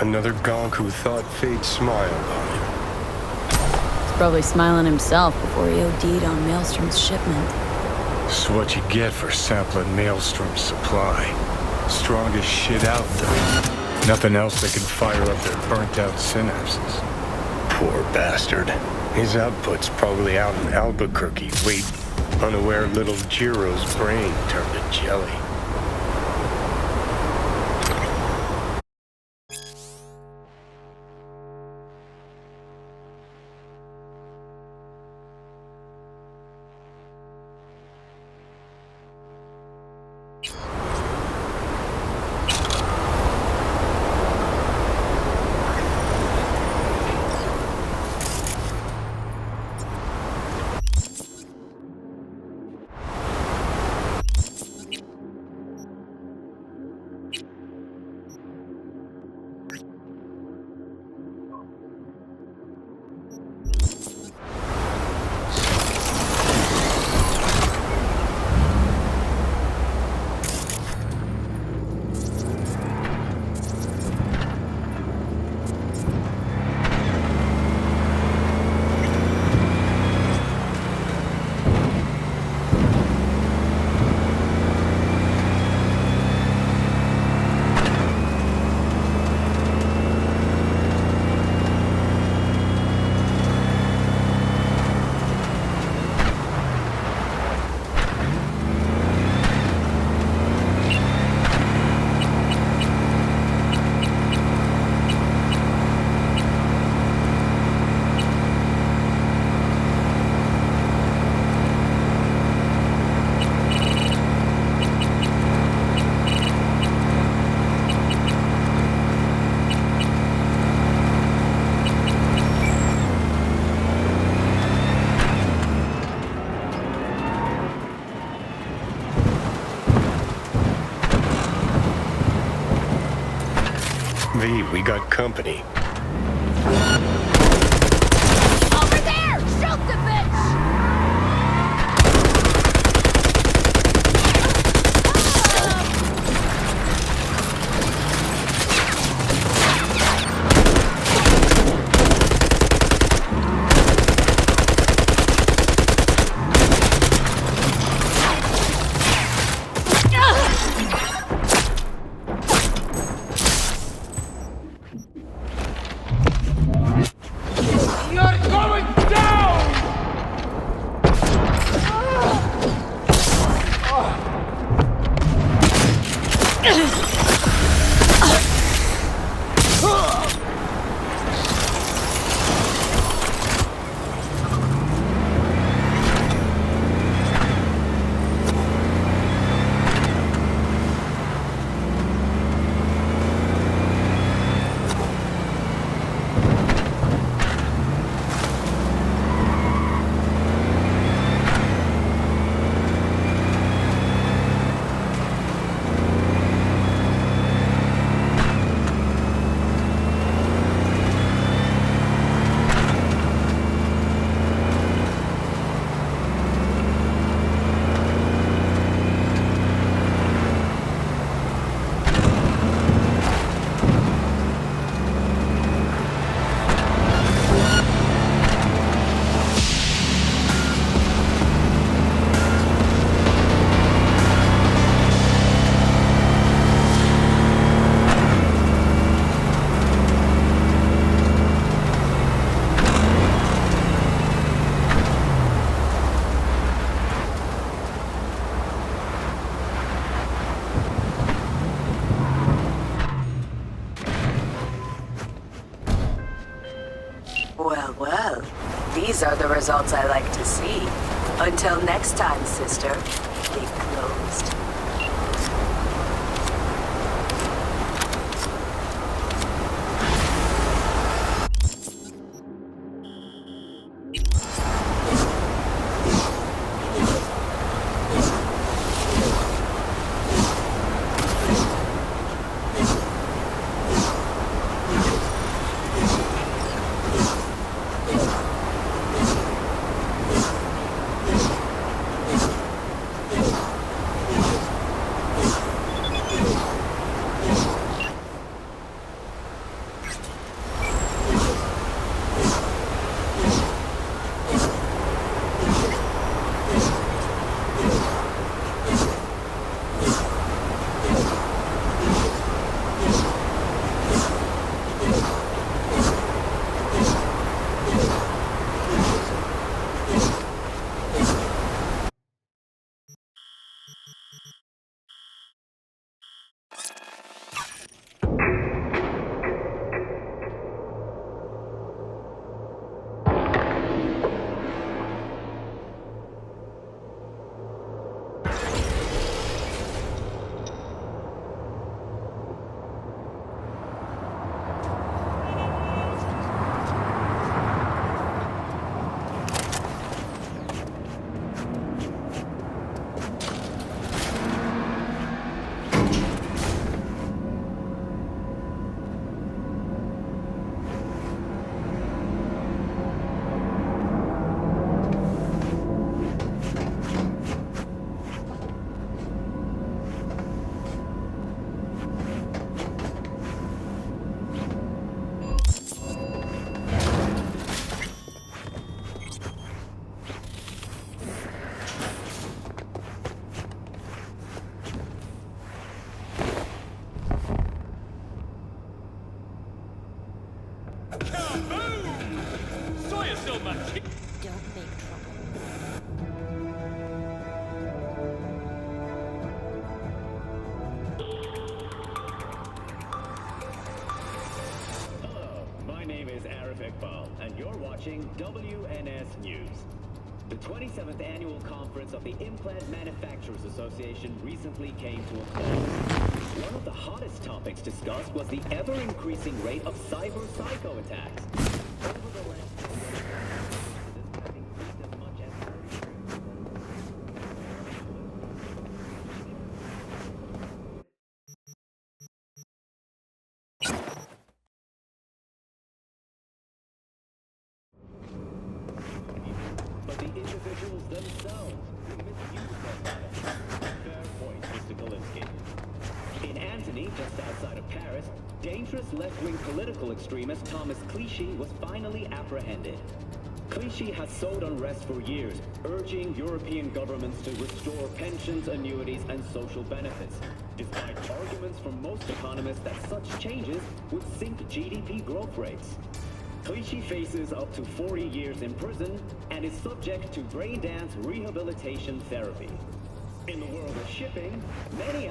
Another gonk who thought fate smiled on him. He's probably smiling himself before he OD'd on Maelstrom's shipment. This is what you get for sampling Maelstrom's supply. Strongest shit out there. Nothing else that can fire up their burnt-out synapses. Poor bastard. His output's probably out in Albuquerque, unaware little Jiro's brain turned to jelly. V, we got company. Over there! Shoot the bitch! Well, these are the results I like to see. Until next time, sister. Keep closed. and you're watching WNS News. The 27th Annual Conference of the Implant Manufacturers Association recently came to a close. One of the hottest topics discussed was the ever-increasing rate of cyber-psycho attacks. Over the last this have increased as much as 30%. But the individuals themselves who misuse their data. Fair point, Mr. Galinsky. In Antony, just outside of Paris, dangerous left-wing political extremist Thomas Clichy was finally apprehended. Clichy has sowed unrest for years, urging European governments to restore pensions, annuities, and social benefits, despite arguments from most economists that such changes would sink GDP growth rates. Clichy faces up to 40 years in prison and is subject to brain dance rehabilitation therapy. In the world of shipping, many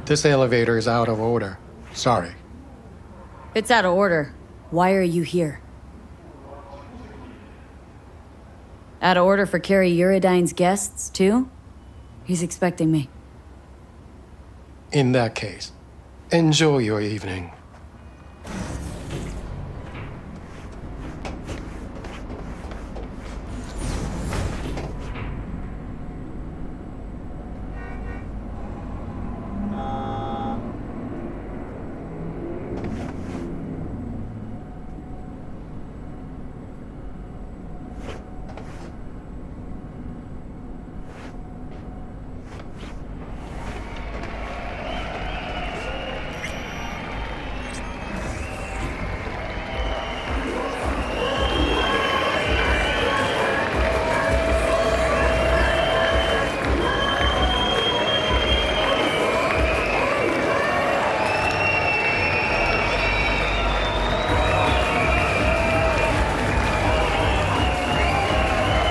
This elevator is out of order. Sorry. It's out of order. Why are you here? Out of order for Carrie Uridine's guests, too? He's expecting me. In that case, enjoy your evening.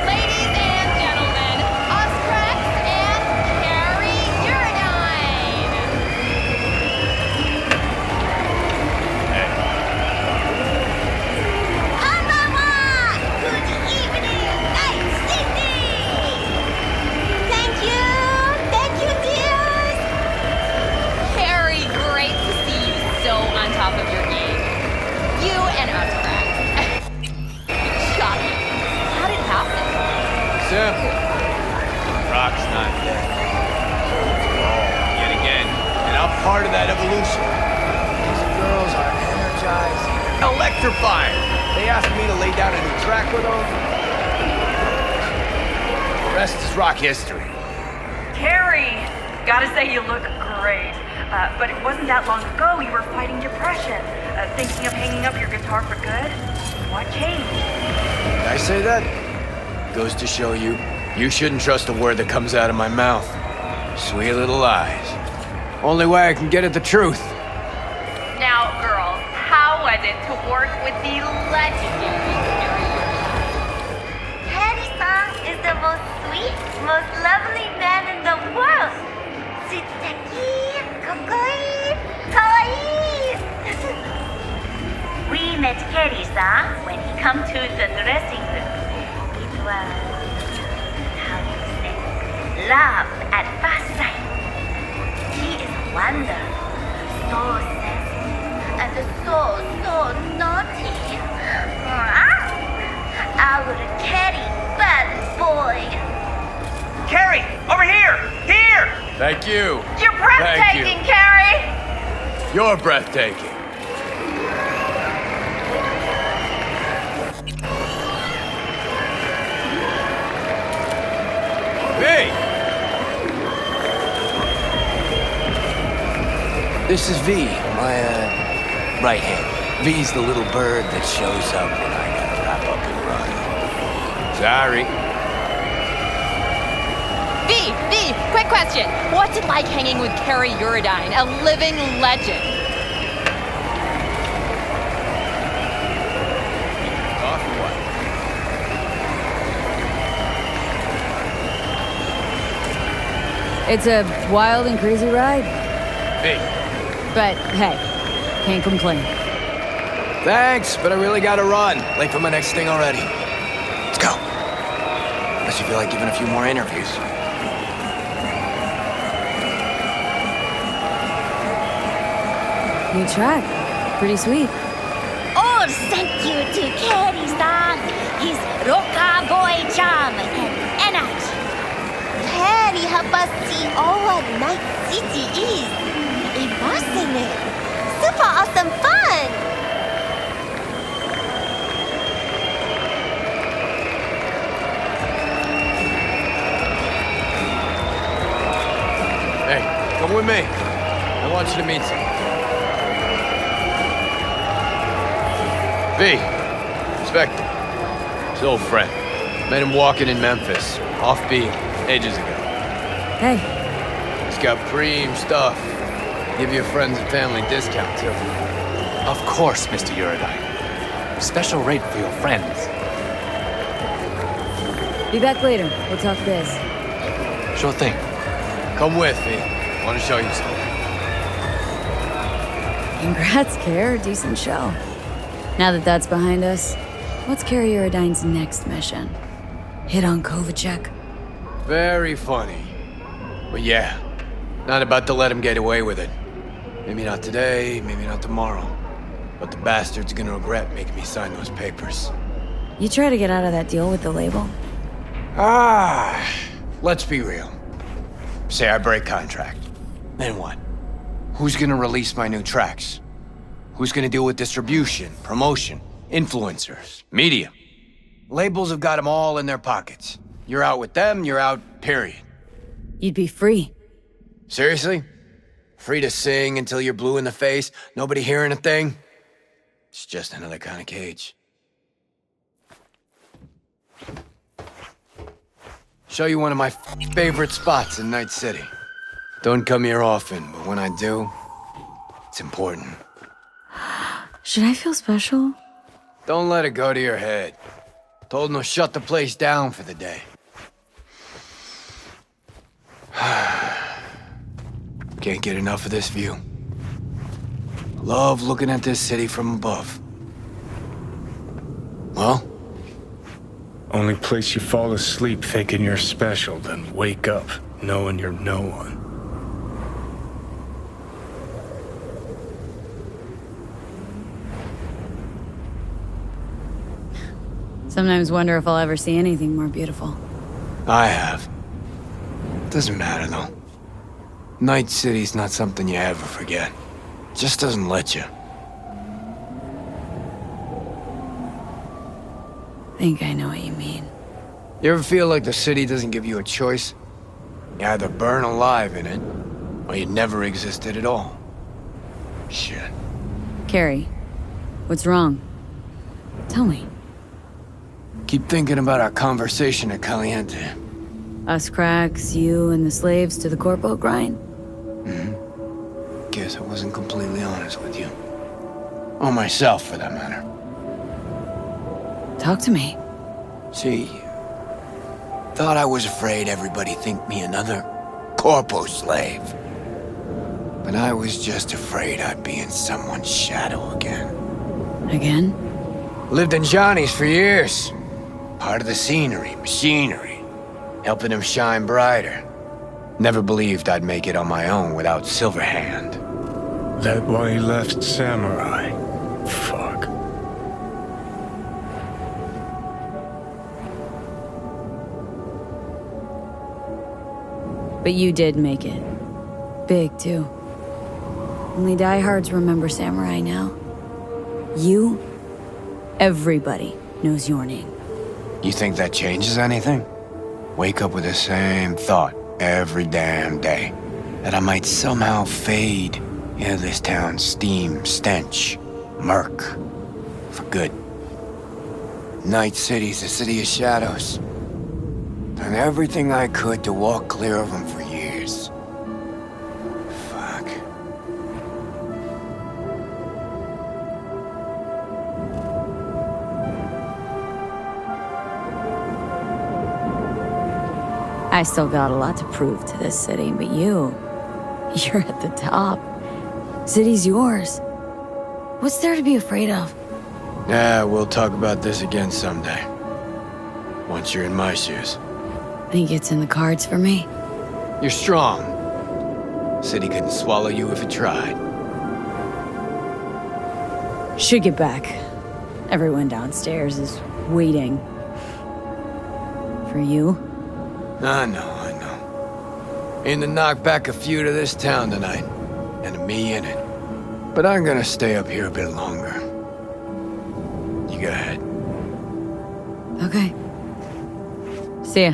Ladies and gentlemen, Osprex and Carrie Uridine. Konbanwa! Good evening, night city! Thank you, dears! Carrie, great to see you so on top of your game. You and Osprex. Shocking. How did it happen? Simple. Rock's not dead. So it's all, yet again, and I'm part of that evolution. These girls are energized, electrifying. They asked me to lay down a new track with them. Rest is rock history. Carrie, gotta say you look great. But it wasn't that long ago you were fighting depression, thinking of hanging up your guitar for good. What changed? Did I say that? Goes to show you, you shouldn't trust a word that comes out of my mouth. Sweet little lies. Only way I can get at the truth. Now, girls, how was it to work with the legendary Carrie? Harry-san is the most sweet, most lovely man in the world. Tsuteki, kokoi, kawaii. We met Harry-san when he come to the dressing room. It was, how do you say, love at first sight. He is wonderful, so sensitive, and so naughty. Our Carrie, bad boy. Carrie, over here! Here! Thank you. You're breathtaking, Thank you. Carrie! You're breathtaking. Hey! This is V, my, right hand. V's the little bird that shows up when I gotta wrap up and run. Sorry. V, quick question. What's it like hanging with Carrie Uridine, a living legend? Off what? It's a wild and crazy ride. V. But hey, can't complain. Thanks, but I really gotta run. Late for my next thing already. Let's go. Unless you feel like giving a few more interviews. New track. Pretty sweet. Oh, thank you to Carrie-san. His rocker boy charm and energy. Carrie help us see all what Night City is. Immersing it. Super awesome fun. Hey, come with me. I want you to meet someone. V. Spectre. His old friend. Met him walking in Memphis. Offbeat. Ages ago. Hey, He's got preem stuff. Give your friends and family discount, too. Of course, Mr. Uridine. Special rate for your friends. be back later. We'll talk biz. Sure thing. Come with me. I want to show you something. Congrats, Care. Decent show. Now that that's behind us, what's Carrie Uridine's next mission? Hit on Kovacek? Very funny. But yeah, not about to let him get away with it. Maybe not today, maybe not tomorrow. But the bastard's gonna regret making me sign those papers. You try to get out of that deal with the label? Let's be real. Say I break contract. Then what? Who's gonna release my new tracks? Who's gonna deal with distribution, promotion, influencers, media? Labels have got them all in their pockets. You're out with them, you're out, period. You'd be free. Seriously? Free to sing until you're blue in the face, nobody hearing a thing? It's just another kind of cage. Show you one of my favorite spots in Night City. Don't come here often, but when I do, it's important. Should I feel special? Don't let it go to your head. Told him to shut the place down for the day. Can't get enough of this view. Love looking at this city from above. Well? Only place you fall asleep thinking you're special, then wake up knowing you're no one. Sometimes wonder if I'll ever see anything more beautiful. I have. Doesn't matter, though. Night City's not something you ever forget. Just doesn't let you. Think I know what you mean. You ever feel like the city doesn't give you a choice? You either burn alive in it, or you never existed at all. Shit. Carrie, what's wrong? Tell me. Keep thinking about our conversation at Caliente. Us cracks, you and the slaves to the Corpo grind? Guess I wasn't completely honest with you. Or myself, for that matter. Talk to me. See, thought I was afraid everybody'd think me another Corpo slave. But I was just afraid I'd be in someone's shadow again. Again? Lived in Johnny's for years. Part of the scenery, machinery. Helping him shine brighter. Never believed I'd make it on my own without Silverhand. That why he left Samurai? Fuck. But you did make it. Big, too. Only diehards remember Samurai now. You, everybody knows your name. You think that changes anything? Wake up with the same thought every damn day. That I might somehow fade into this town's steam, stench, murk. For good. Night City's a city of shadows. Done everything I could to walk clear of them for years. Fuck. I still got a lot to prove to this city, but you're at the top. City's yours. What's there to be afraid of? Yeah, we'll talk about this again someday. Once you're in my shoes. Think it's in the cards for me? You're strong. City couldn't swallow you if it tried. Should get back. Everyone downstairs is waiting. For you? I know. Aim to knock back a few to this town tonight. And to me in it. But I'm gonna stay up here a bit longer. You go ahead. Okay. See ya.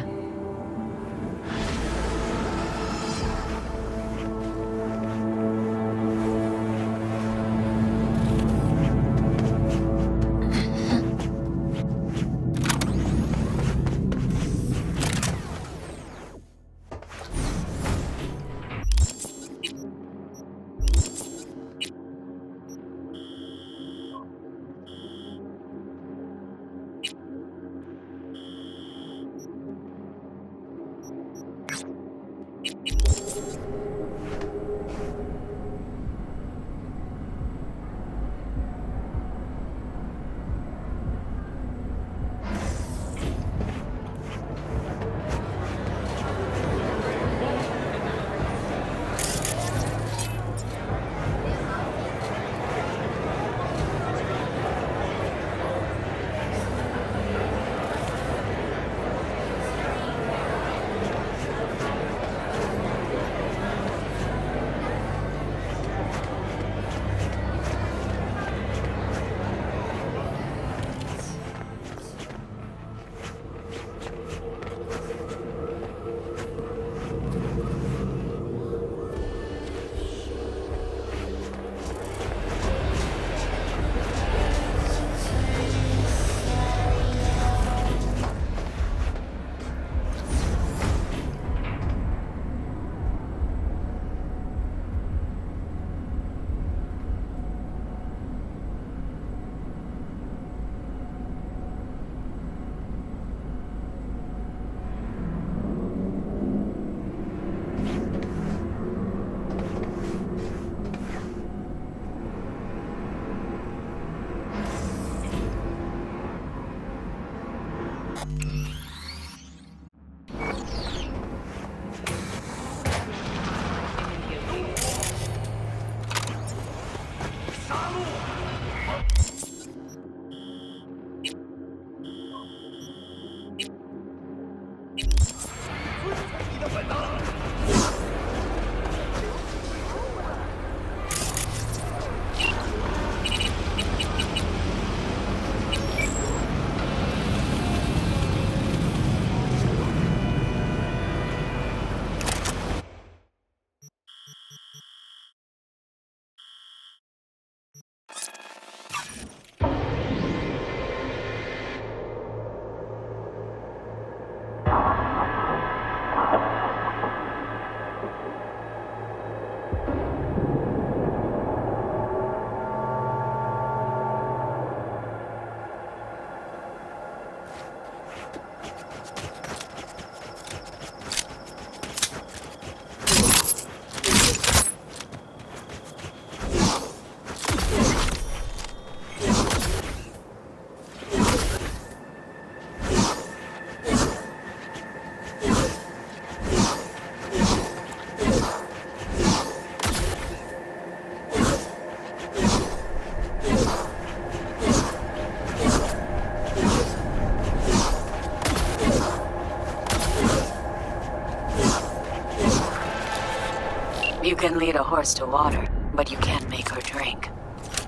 can lead a horse to water, but you can't make her drink.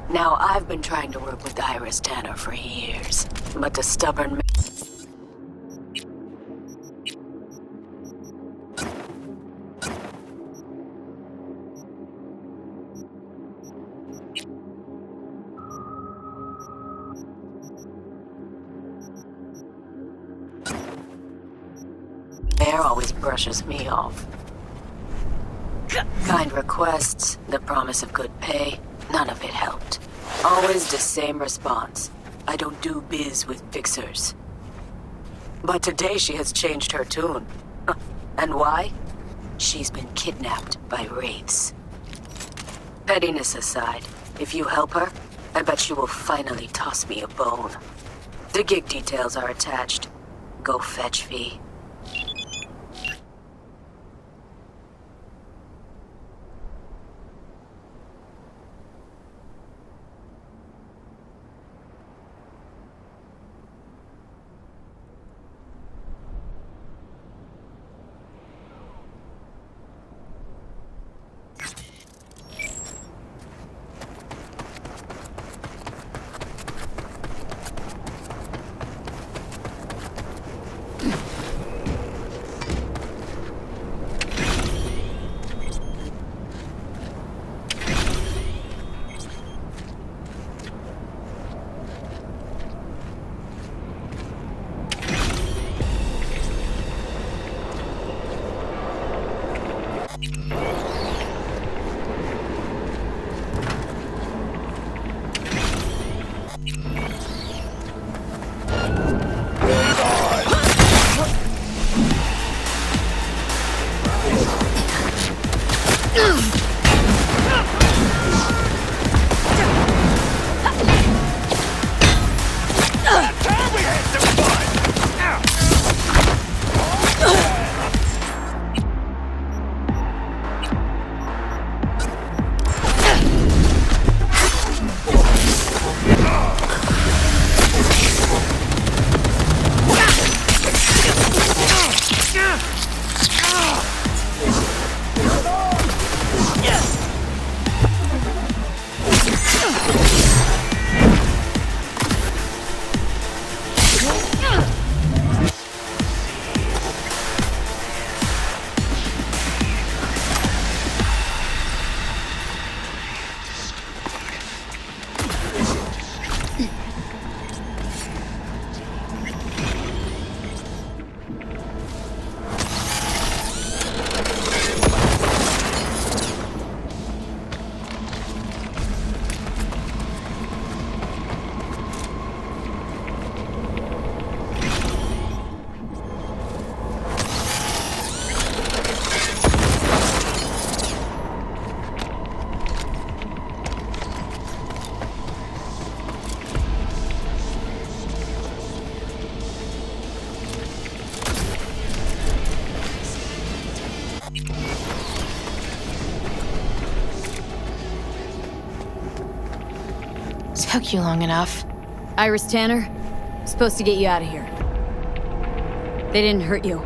Now, I've been trying to work with Iris Tanner for years, but the stubborn mayor always brushes me off. Kind requests, the promise of good pay, none of it helped. Always the same response. I don't do biz with fixers. But today she has changed her tune. And why? She's been kidnapped by wraiths. Pettiness aside, if you help her, I bet she will finally toss me a bone. The gig details are attached. Go fetch V. Took you long enough. Iris Tanner, supposed to get you out of here. They didn't hurt you.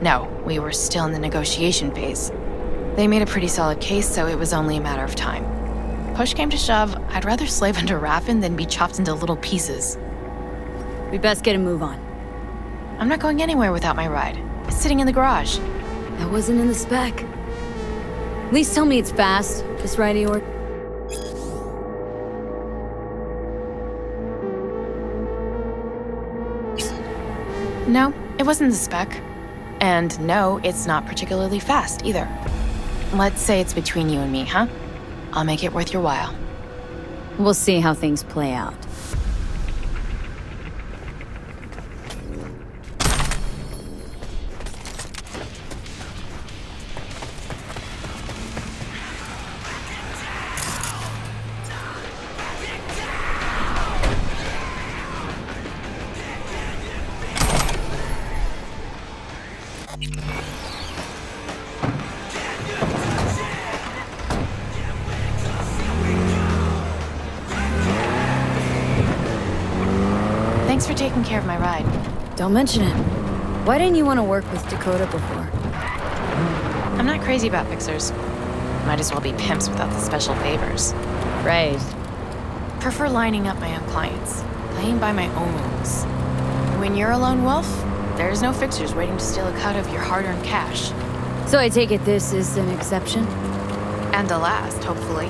No, we were still in the negotiation phase. They made a pretty solid case, so it was only a matter of time. Push came to shove, I'd rather slave under Raffen than be chopped into little pieces. We best get a move on. I'm not going anywhere without my ride. It's sitting in the garage. That wasn't in the spec. At least tell me it's fast, this ride of yours. No, it wasn't the spec. And no, it's not particularly fast either. Let's say it's between you and me, huh? I'll make it worth your while. We'll see how things play out. Thanks for taking care of my ride. Don't mention it. Why didn't you want to work with Dakota before? I'm not crazy about fixers. Might as well be pimps without the special favors. Right. Prefer lining up my own clients, playing by my own rules. When you're a lone wolf, there's no fixers waiting to steal a cut of your hard-earned cash. So I take it this is an exception? And the last, hopefully.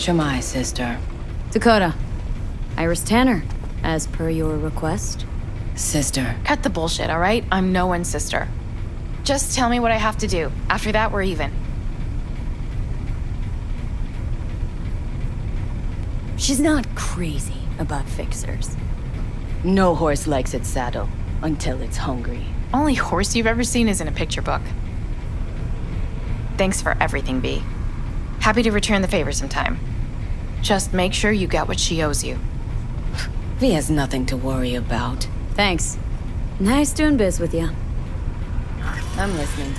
Shamai, sister. Dakota. Iris Tanner, as per your request. Sister. Cut the bullshit, all right? I'm no one's sister. Just tell me what I have to do. After that, we're even. She's not crazy about fixers. No horse likes its saddle until it's hungry. Only horse you've ever seen is in a picture book. Thanks for everything, B. Happy to return the favor sometime. Just make sure you get what she owes you. V has nothing to worry about. Thanks. Nice doing biz with you. I'm listening.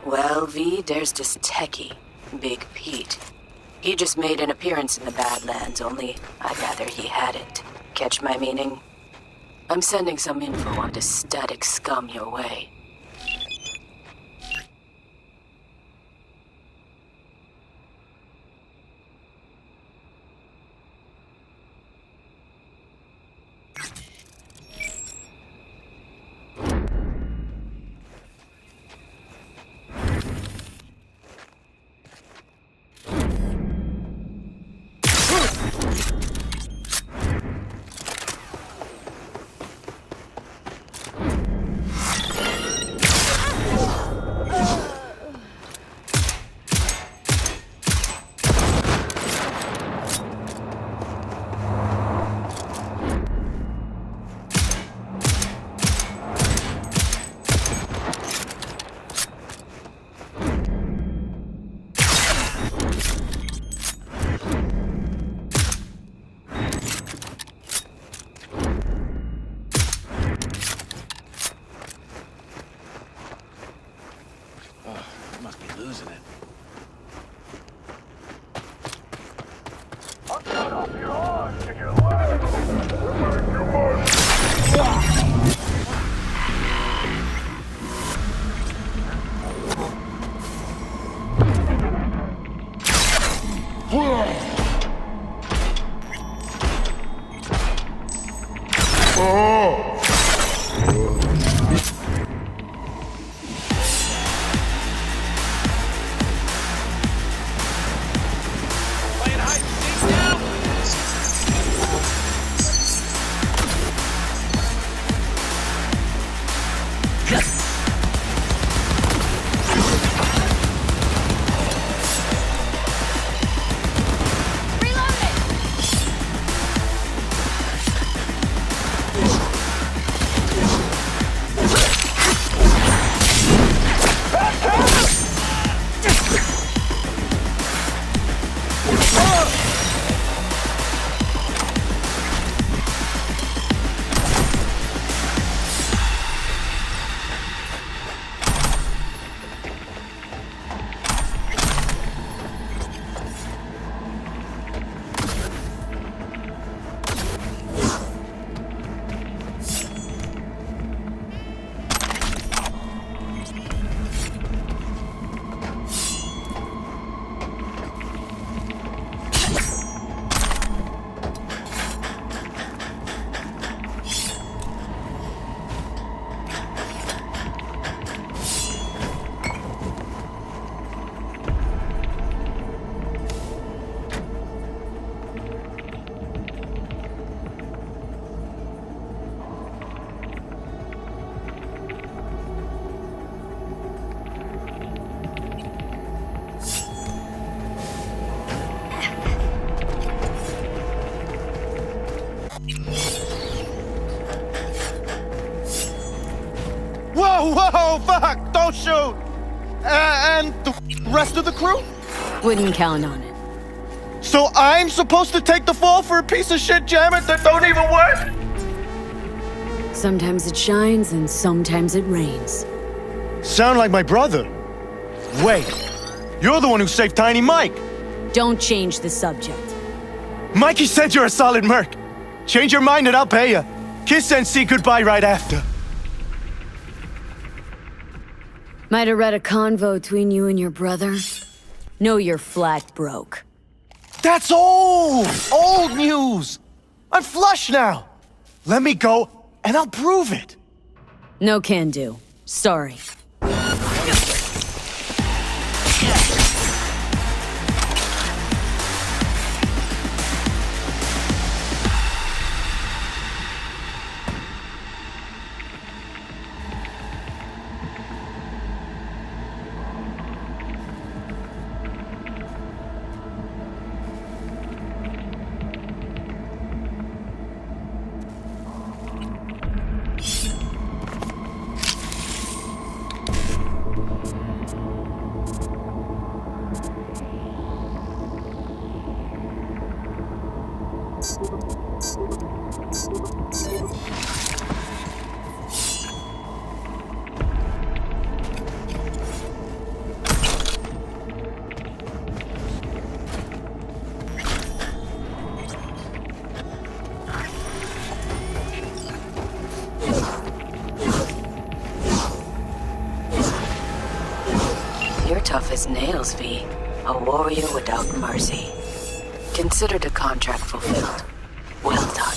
Well, V, there's this techie, Big Pete. He just made an appearance in the Badlands, only I gather he hadn't. Catch my meaning? I'm sending some info on this static scum your way. losing it. Whoa, fuck! Don't shoot! And the rest of the crew? Wouldn't count on it. So I'm supposed to take the fall for a piece of shit jammer that don't even work? Sometimes it shines and sometimes it rains. Sound like my brother. Wait, you're the one who saved Tiny Mike. Don't change the subject. Mikey said you're a solid merc. Change your mind and I'll pay you. Kiss and see goodbye right after. Might have read a convo between you and your brother. Know you're flat broke. That's old news. I'm flush now. Let me go and I'll prove it. No can do. Sorry. You're tough as nails, V. A warrior without mercy. Considered a contract fulfilled. Well done.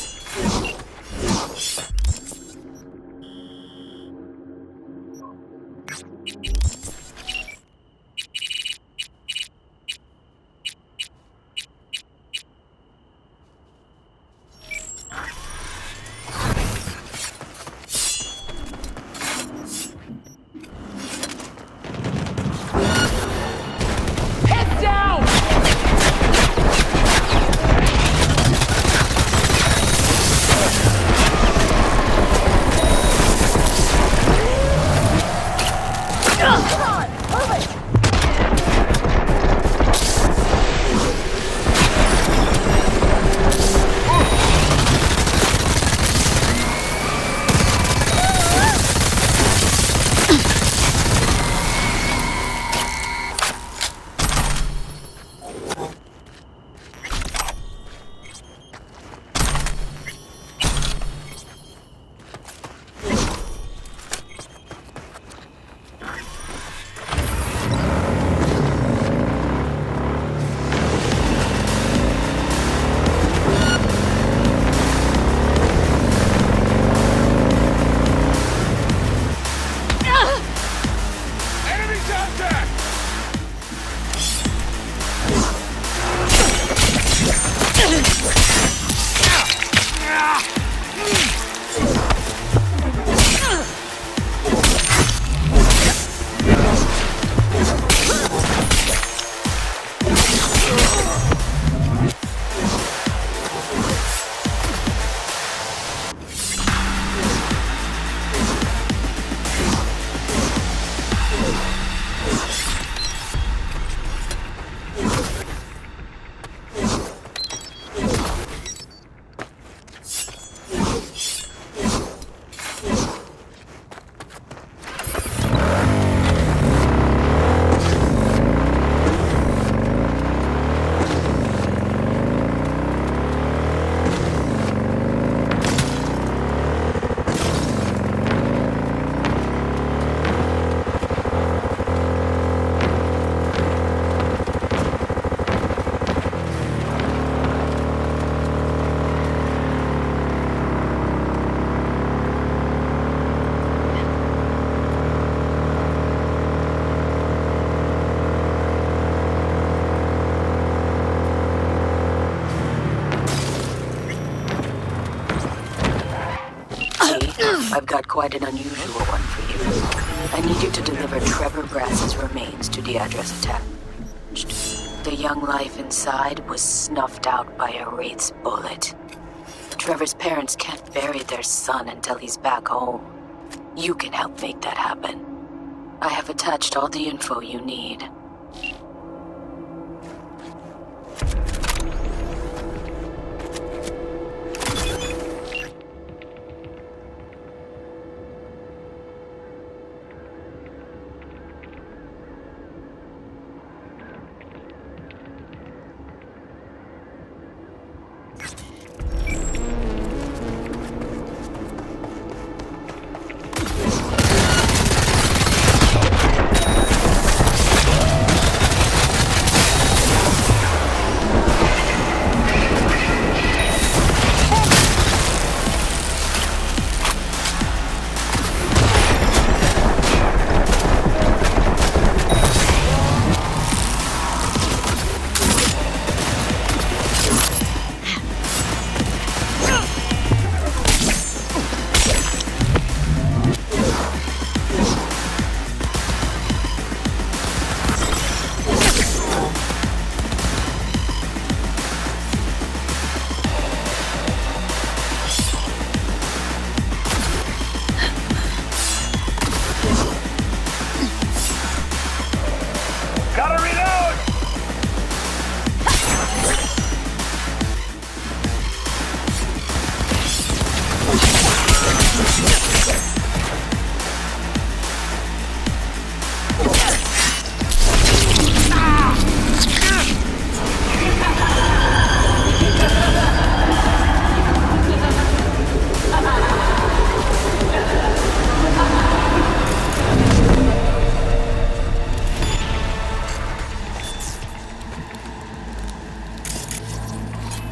I've got quite an unusual one for you. I need you to deliver Trevor Brass's remains to the address attached. The young life inside was snuffed out by a Wraith's bullet. Trevor's parents can't bury their son until he's back home. You can help make that happen. I have attached all the info you need.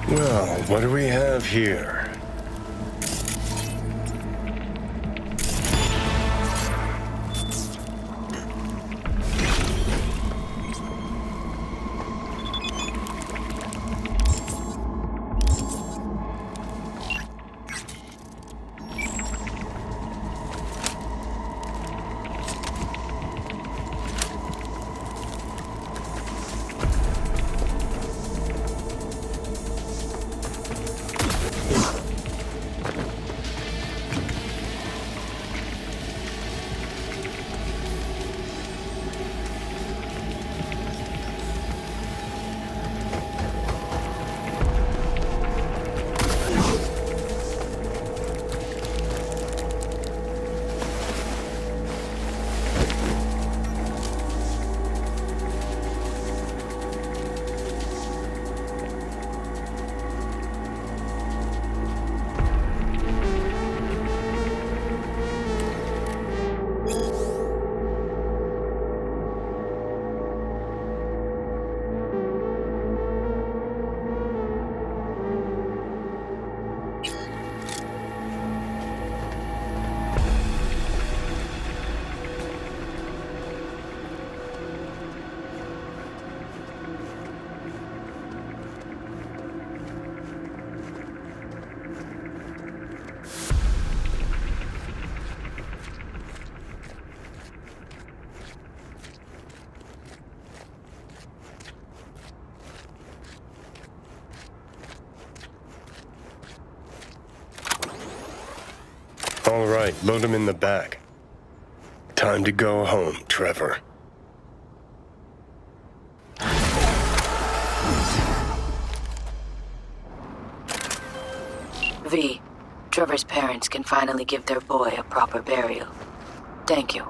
Well, what do we have here? All right, load him in the back. Time to go home, Trevor. V, Trevor's parents can finally give their boy a proper burial. Thank you.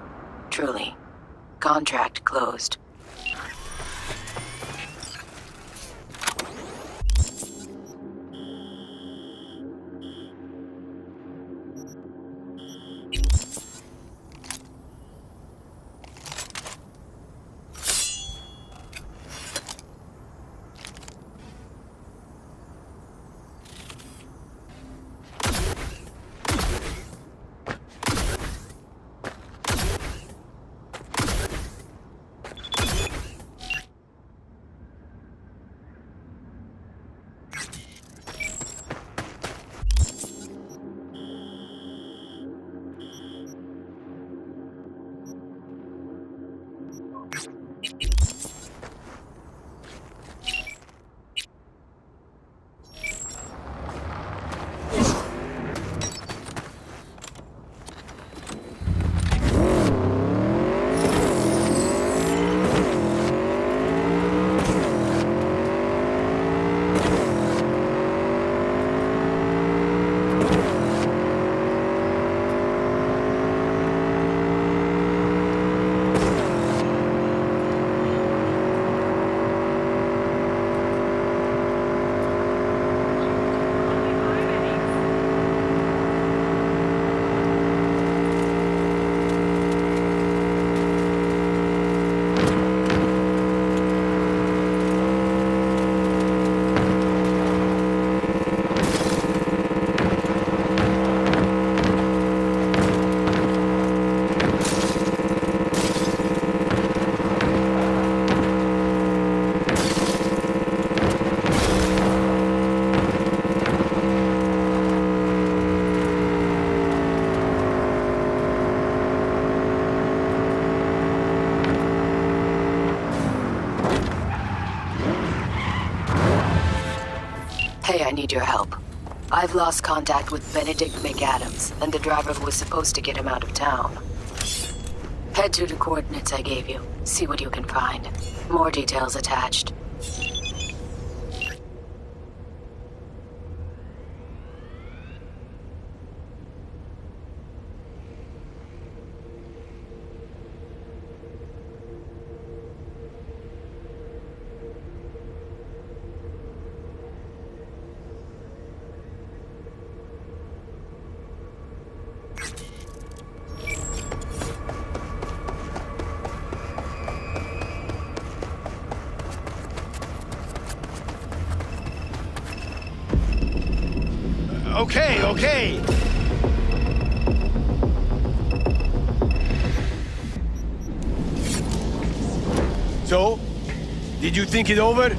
Truly. Contract closed. I need your help. I've lost contact with Benedict McAdams and the driver who was supposed to get him out of town. Head to the coordinates I gave you. See what you can find. More details attached. Okay. So, did you think it over?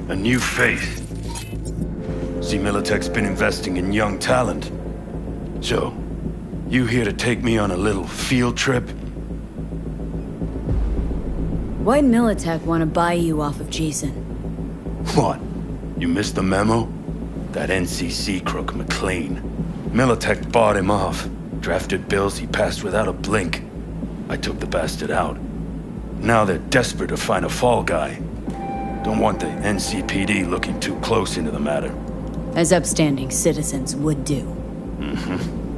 A new face. See, Militech's been investing in young talent. So, you here to take me on a little field trip? Why'd Militech want to buy you off of Jason? What? You missed the memo? That NCC crook McLean. Militech bought him off. Drafted bills he passed without a blink. I took the bastard out. Now they're desperate to find a fall guy. Don't want the NCPD looking too close into the matter. As upstanding citizens would do.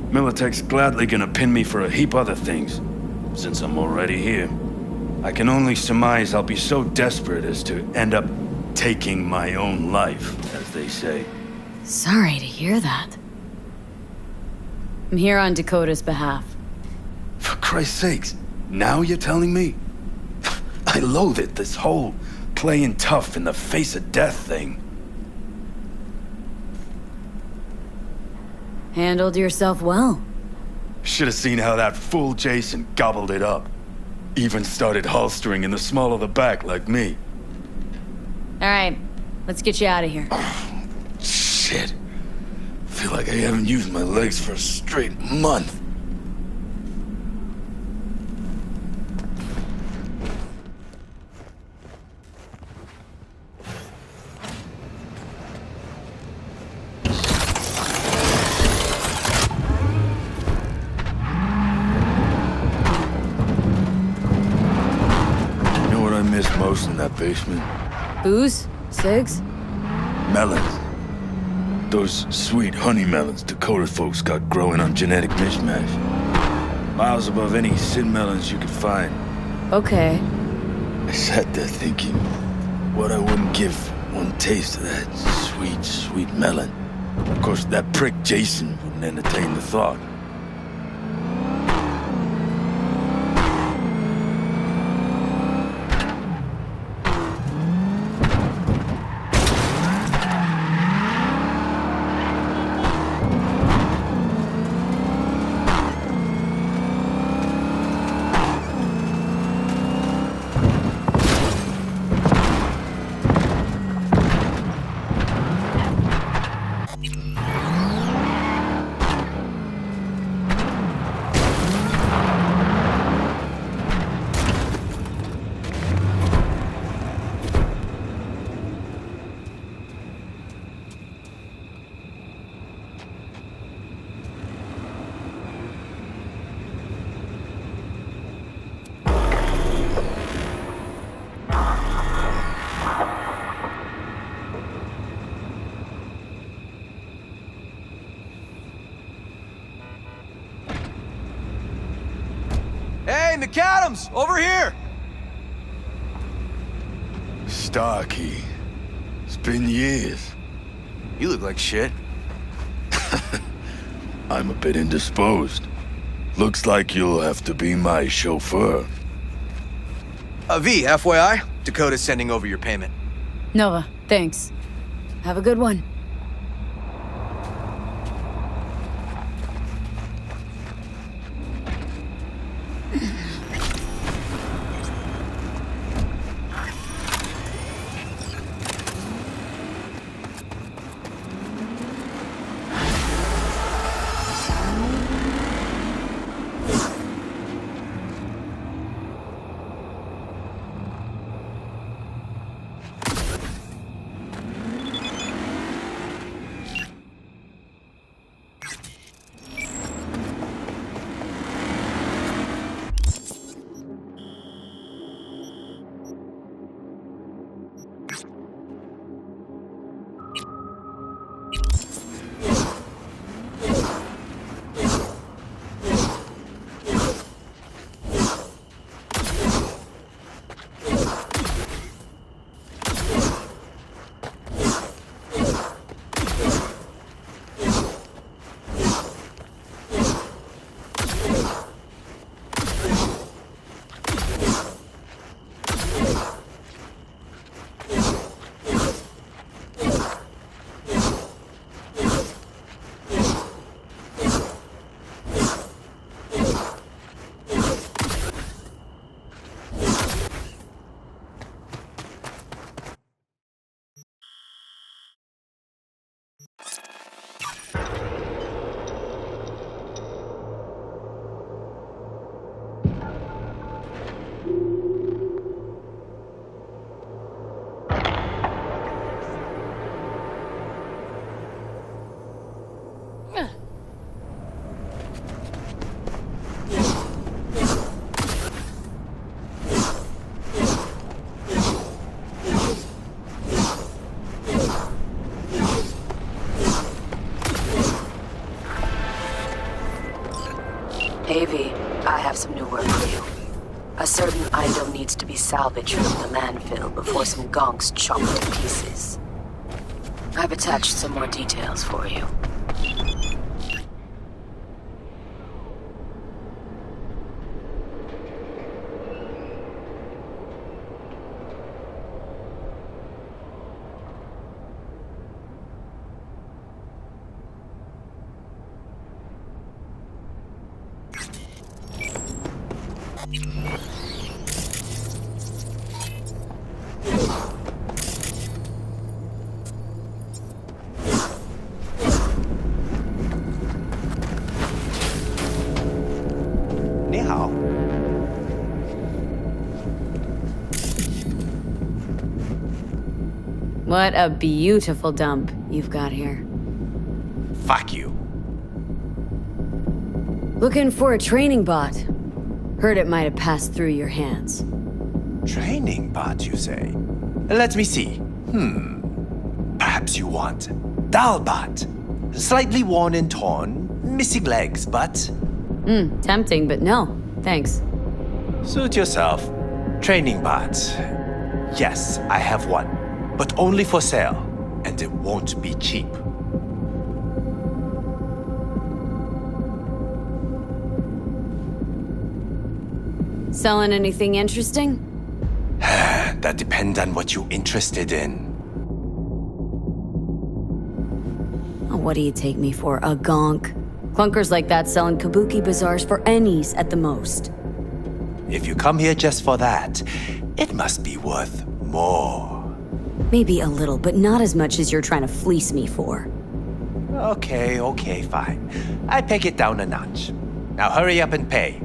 Militech's gladly gonna pin me for a heap other things, since I'm already here. I can only surmise I'll be so desperate as to end up taking my own life, as they say. Sorry to hear that. I'm here on Dakota's behalf. For Christ's sakes, now you're telling me? I loathe it, this whole playing tough in the face of death thing. Handled yourself well. Should have seen how that fool Jason gobbled it up. Even started holstering in the small of the back like me. All right, let's get you out of here. Shit. Feel like I haven't used my legs for a straight month. Most in that basement. Booze? Cigs? Melons. Those sweet honey melons Dakota folks got growing on genetic mishmash. Miles above any sin melons you could find. Okay. I sat there thinking what I wouldn't give one taste of that sweet, sweet melon. Of course, that prick Jason wouldn't entertain the thought. McAdams! Over here! Starkey. It's been years. You look like shit. I'm a bit indisposed. Looks like you'll have to be my chauffeur. V, FYI, Dakota's sending over your payment. Nova, thanks. Have a good one. Avy, I have some new work for you. A certain item needs to be salvaged from the landfill before some gonks chop it to pieces. I've attached some more details for you. What a beautiful dump you've got here. Fuck you. Looking for a training bot. Heard it might have passed through your hands. Training bot, you say? Let me see. Perhaps you want Dalbot. Slightly worn and torn, missing legs, but... Tempting, but no, thanks. Suit yourself. Training bot. Yes, I have one. But only for sale, and it won't be cheap. Selling anything interesting? That depends on what you're interested in. Oh, what do you take me for, a gonk? Clunkers like that selling kabuki bazaars for ennies at the most. If you come here just for that, it must be worth more. Maybe a little, but not as much as you're trying to fleece me for. Okay, fine. I peg it down a notch. Now hurry up and pay.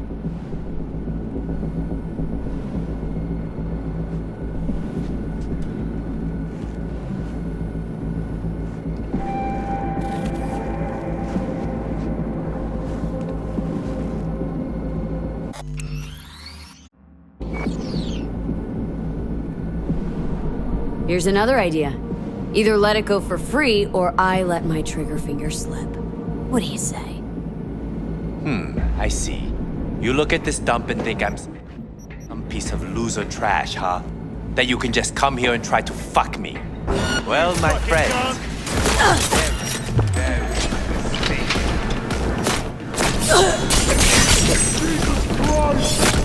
Here's another idea. Either let it go for free, or I let my trigger finger slip. What do you say? I see. You look at this dump and think I'm some piece of loser trash, huh? That you can just come here and try to fuck me. Well, my friend. Jesus Christ!